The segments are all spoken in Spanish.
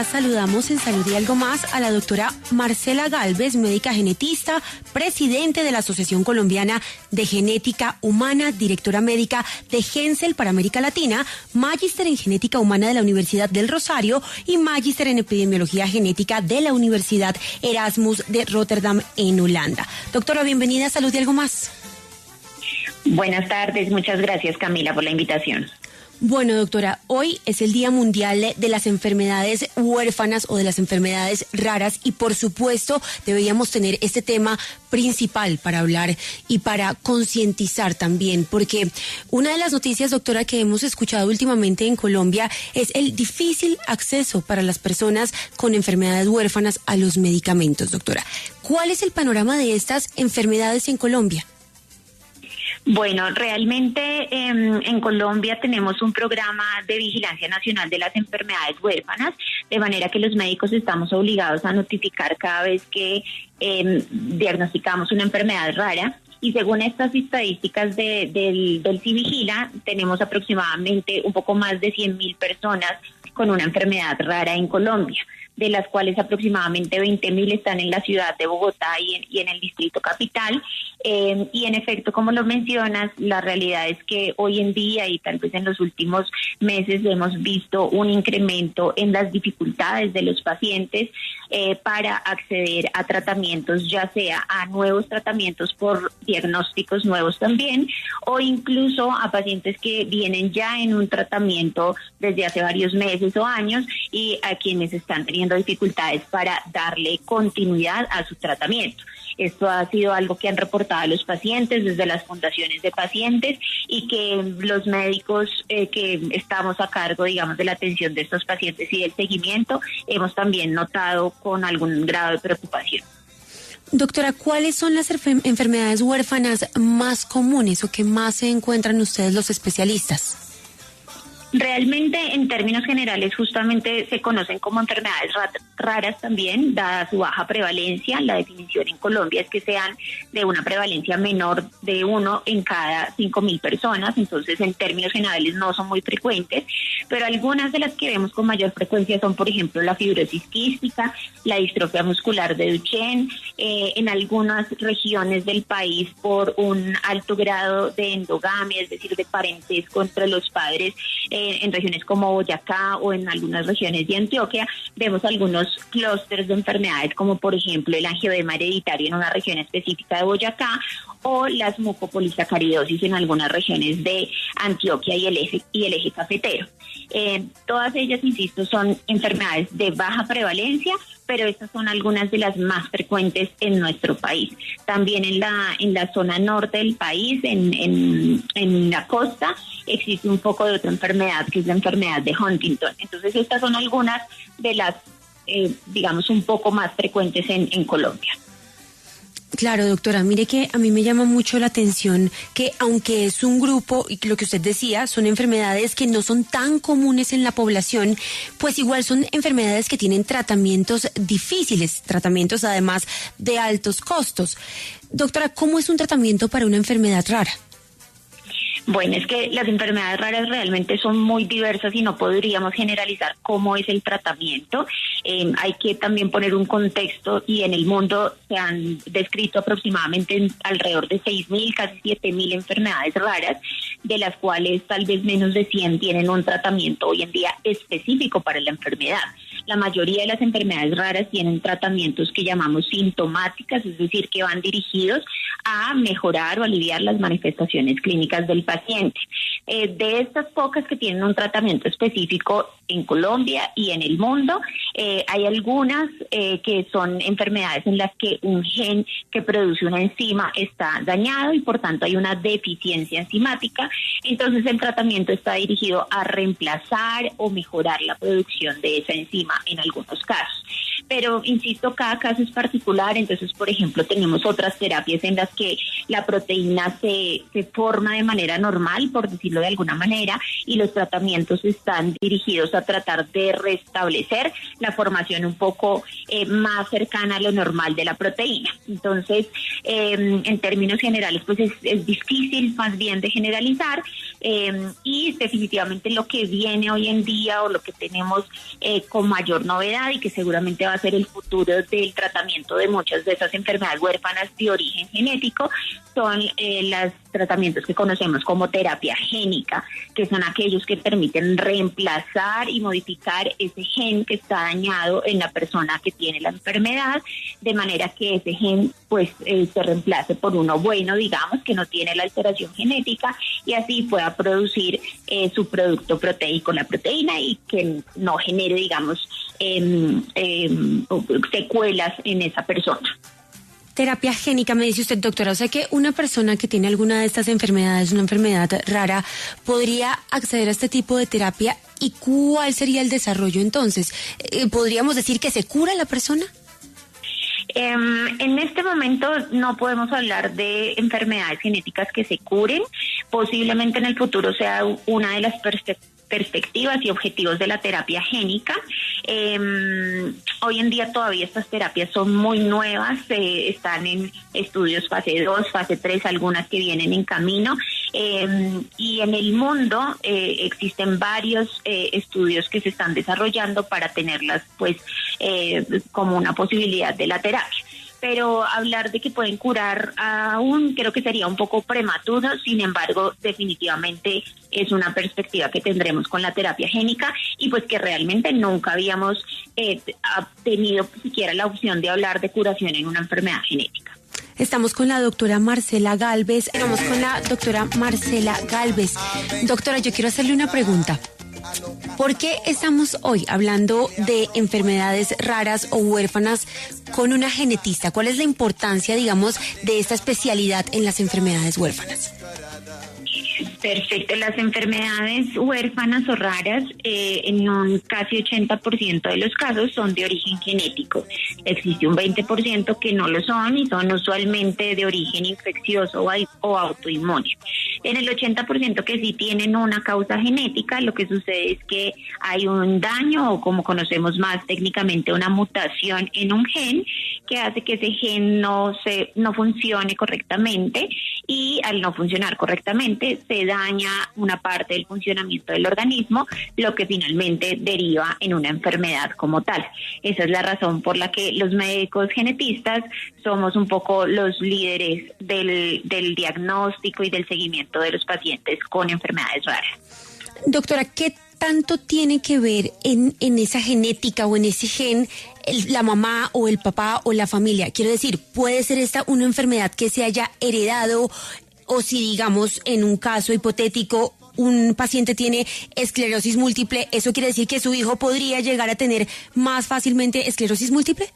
Saludamos en Salud y Algo Más a la doctora Marcela Gálvez, médica genetista, presidente de la Asociación Colombiana de Genética Humana, directora médica de Gensel para América Latina, magíster en Genética Humana de la Universidad del Rosario y magíster en Epidemiología Genética de la Universidad Erasmus de Rotterdam en Holanda. Doctora, bienvenida a Salud y Algo Más. Buenas tardes, muchas gracias Camila por la invitación. Bueno, doctora, hoy es el Día Mundial de las Enfermedades Huérfanas o de las Enfermedades Raras y por supuesto deberíamos tener este tema principal para hablar y para concientizar también, porque una de las noticias, doctora, que hemos escuchado últimamente en Colombia es el difícil acceso para las personas con enfermedades huérfanas a los medicamentos, doctora. ¿Cuál es el panorama de estas enfermedades en Colombia? Bueno, realmente en Colombia tenemos un programa de vigilancia nacional de las enfermedades huérfanas, de manera que los médicos estamos obligados a notificar cada vez que diagnosticamos una enfermedad rara. Y según estas estadísticas del Civigila, tenemos aproximadamente un poco más de 100.000 personas con una enfermedad rara en Colombia, de las cuales aproximadamente 20.000 están en la ciudad de Bogotá y en el distrito capital. Y en efecto, como lo mencionas, la realidad es que hoy en día y tal vez en los últimos meses hemos visto un incremento en las dificultades de los pacientes para acceder a tratamientos, ya sea a nuevos tratamientos por diagnósticos nuevos también, o incluso a pacientes que vienen ya en un tratamiento desde hace varios meses o años y a quienes están teniendo dificultades para darle continuidad a su tratamiento. Esto ha sido algo que han reportado los pacientes desde las fundaciones de pacientes y que los médicos que estamos a cargo, digamos, de la atención de estos pacientes y del seguimiento, hemos también notado con algún grado de preocupación. Doctora, ¿cuáles son las enfermedades huérfanas más comunes o que más se encuentran ustedes los especialistas? Realmente, en términos generales, justamente se conocen como enfermedades raras también, dada su baja prevalencia. La definición en Colombia es que sean de una prevalencia menor de 1 en cada 5.000 personas, entonces en términos generales no son muy frecuentes, pero algunas de las que vemos con mayor frecuencia son, por ejemplo, la fibrosis quística, la distrofia muscular de Duchenne, en algunas regiones del país por un alto grado de endogamia, es decir, de parentesco entre los padres, en regiones como Boyacá o en algunas regiones de Antioquia, vemos algunos clústeres de enfermedades como por ejemplo el angioedema hereditario en una región específica de Boyacá o las mucopolisacaridosis en algunas regiones de Antioquia y el eje cafetero. Todas ellas, insisto, son enfermedades de baja prevalencia, pero estas son algunas de las más frecuentes en nuestro país. También en la zona norte del país, en la costa, existe un poco de otra enfermedad que es la enfermedad de Huntington. Entonces estas son algunas de las, digamos, un poco más frecuentes en Colombia. Claro, doctora, mire que a mí me llama mucho la atención que aunque es un grupo, y lo que usted decía, son enfermedades que no son tan comunes en la población, pues igual son enfermedades que tienen tratamientos difíciles, tratamientos además de altos costos. Doctora, ¿cómo es un tratamiento para una enfermedad rara? Bueno, es que las enfermedades raras realmente son muy diversas y no podríamos generalizar cómo es el tratamiento. Hay que también poner un contexto y en el mundo se han descrito aproximadamente alrededor de 6.000, casi 7.000 enfermedades raras, de las cuales tal vez menos de 100 tienen un tratamiento hoy en día específico para la enfermedad. La mayoría de las enfermedades raras tienen tratamientos que llamamos sintomáticas, es decir, que van dirigidos a mejorar o aliviar las manifestaciones clínicas del paciente. De estas pocas que tienen un tratamiento específico en Colombia y en el mundo, hay algunas que son enfermedades en las que un gen que produce una enzima está dañado y por tanto hay una deficiencia enzimática. Entonces el tratamiento está dirigido a reemplazar o mejorar la producción de esa enzima en algunos casos. Pero, insisto, cada caso es particular, entonces, por ejemplo, tenemos otras terapias en las que la proteína se forma de manera normal, por decirlo de alguna manera, y los tratamientos están dirigidos a tratar de restablecer la formación un poco más cercana a lo normal de la proteína. Entonces, en términos generales, pues es difícil más bien de generalizar, y definitivamente lo que viene hoy en día o lo que tenemos con mayor novedad y que seguramente va a ser el futuro del tratamiento de muchas de esas enfermedades huérfanas de origen genético son los tratamientos que conocemos como terapia génica, que son aquellos que permiten reemplazar y modificar ese gen que está dañado en la persona que tiene la enfermedad, de manera que ese gen pues se reemplace por uno bueno, digamos, que no tiene la alteración genética, y así pueda producir su producto proteico, la proteína, y que no genere, digamos, secuelas en esa persona. Terapia génica, me dice usted, doctora, o sea que una persona que tiene alguna de estas enfermedades, una enfermedad rara, podría acceder a este tipo de terapia. ¿Y cuál sería el desarrollo entonces? ¿Podríamos decir que se cura la persona? En este momento no podemos hablar de enfermedades genéticas que se curen. Posiblemente en el futuro sea una de las perspectivas y objetivos de la terapia génica. Hoy en día todavía estas terapias son muy nuevas, están en estudios fase 2, fase 3, algunas que vienen en camino, y en el mundo existen varios estudios que se están desarrollando para tenerlas pues como una posibilidad de la terapia. Pero hablar de que pueden curar aún creo que sería un poco prematuro. Sin embargo, definitivamente es una perspectiva que tendremos con la terapia génica, y pues que realmente nunca habíamos tenido siquiera la opción de hablar de curación en una enfermedad genética. Estamos con la doctora Marcela Gálvez. Doctora, yo quiero hacerle una pregunta. ¿Por qué estamos hoy hablando de enfermedades raras o huérfanas con una genetista? ¿Cuál es la importancia, digamos, de esta especialidad en las enfermedades huérfanas? Perfecto. Las enfermedades huérfanas o raras, en un casi 80% de los casos, son de origen genético. Existe un 20% que no lo son, y son usualmente de origen infeccioso o autoinmune. En el 80% que sí tienen una causa genética, lo que sucede es que hay un daño, o como conocemos más técnicamente, una mutación en un gen que hace que ese gen no funcione correctamente, y al no funcionar correctamente se daña una parte del funcionamiento del organismo, lo que finalmente deriva en una enfermedad como tal. Esa es la razón por la que los médicos genetistas somos un poco los líderes del diagnóstico y del seguimiento de los pacientes con enfermedades raras. Doctora, ¿qué tanto tiene que ver en esa genética o en ese gen la mamá o el papá o la familia? Quiero decir, ¿puede ser esta una enfermedad que se haya heredado? O si, digamos, en un caso hipotético, un paciente tiene esclerosis múltiple, ¿eso quiere decir que su hijo podría llegar a tener más fácilmente esclerosis múltiple?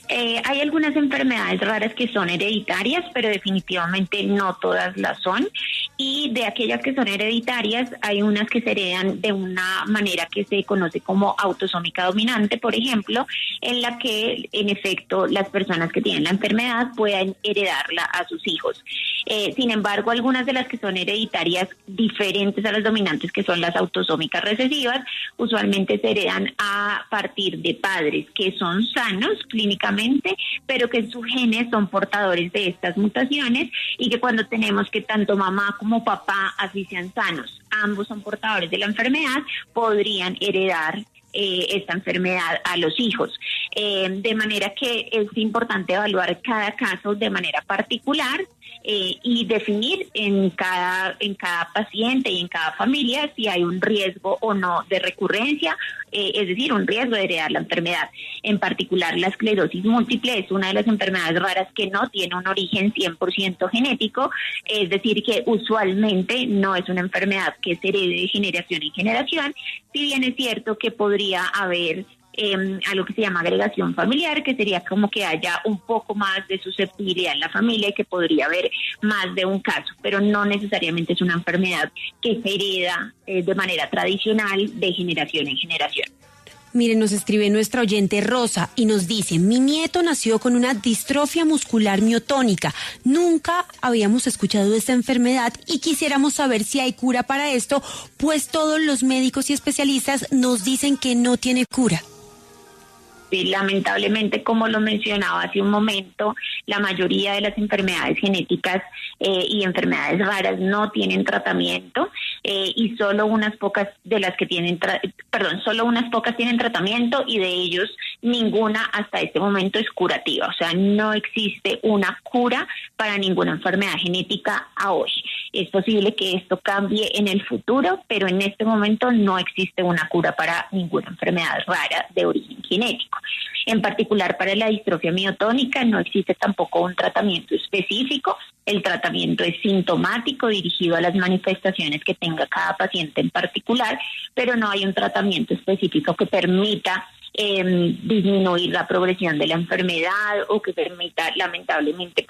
Hay algunas enfermedades raras que son hereditarias, pero definitivamente no todas las son. Y de aquellas que son hereditarias, hay unas que se heredan de una manera que se conoce como autosómica dominante, por ejemplo, en la que, en efecto, las personas que tienen la enfermedad puedan heredarla a sus hijos. Sin embargo, algunas de las que son hereditarias diferentes a las dominantes, que son las autosómicas recesivas, usualmente se heredan a partir de padres que son sanos clínicamente, pero que sus genes son portadores de estas mutaciones, y que cuando tenemos que tanto mamá como papá, así sean sanos, ambos son portadores de la enfermedad, podrían heredar esta enfermedad a los hijos. De manera que es importante evaluar cada caso de manera particular, y definir en cada paciente y en cada familia si hay un riesgo o no de recurrencia, es decir, un riesgo de heredar la enfermedad. En particular, la esclerosis múltiple es una de las enfermedades raras que no tiene un origen 100% genético, es decir, que usualmente no es una enfermedad que se herede de generación en generación, si bien es cierto que podría haber algo que se llama agregación familiar, que sería como que haya un poco más de susceptibilidad en la familia y que podría haber más de un caso, pero no necesariamente es una enfermedad que se hereda de manera tradicional de generación en generación. Miren, nos escribe nuestra oyente Rosa y nos dice: mi nieto nació con una distrofia muscular miotónica. Nunca habíamos escuchado de esta enfermedad y quisiéramos saber si hay cura para esto, pues todos los médicos y especialistas nos dicen que no tiene cura. Sí, lamentablemente, como lo mencionaba hace un momento, la mayoría de las enfermedades genéticas y enfermedades raras no tienen tratamiento y solo unas pocas de las que tienen, solo unas pocas tienen tratamiento y de ellos ninguna hasta este momento es curativa. O sea, no existe una cura para ninguna enfermedad genética a hoy. Es posible que esto cambie en el futuro, pero en este momento no existe una cura para ninguna enfermedad rara de origen genético. En particular para la distrofia miotónica no existe tampoco un tratamiento específico. El tratamiento es sintomático, dirigido a las manifestaciones que tenga cada paciente en particular, pero no hay un tratamiento específico que permita disminuir la progresión de la enfermedad o que permita, lamentablemente,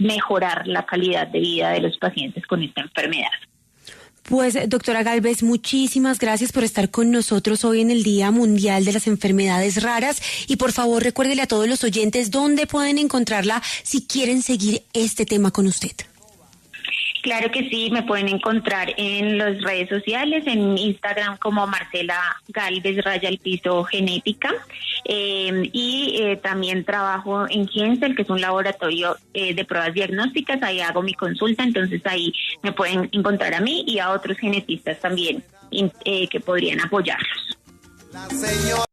mejorar la calidad de vida de los pacientes con esta enfermedad. Pues, doctora Gálvez, muchísimas gracias por estar con nosotros hoy en el Día Mundial de las Enfermedades Raras. Y por favor, recuérdele a todos los oyentes dónde pueden encontrarla si quieren seguir este tema con usted. Claro que sí, me pueden encontrar en las redes sociales, en Instagram como Marcela Gálvez _genética y también trabajo en Gensel, que es un laboratorio de pruebas diagnósticas. Ahí hago mi consulta, entonces ahí me pueden encontrar a mí y a otros genetistas también que podrían apoyarlos.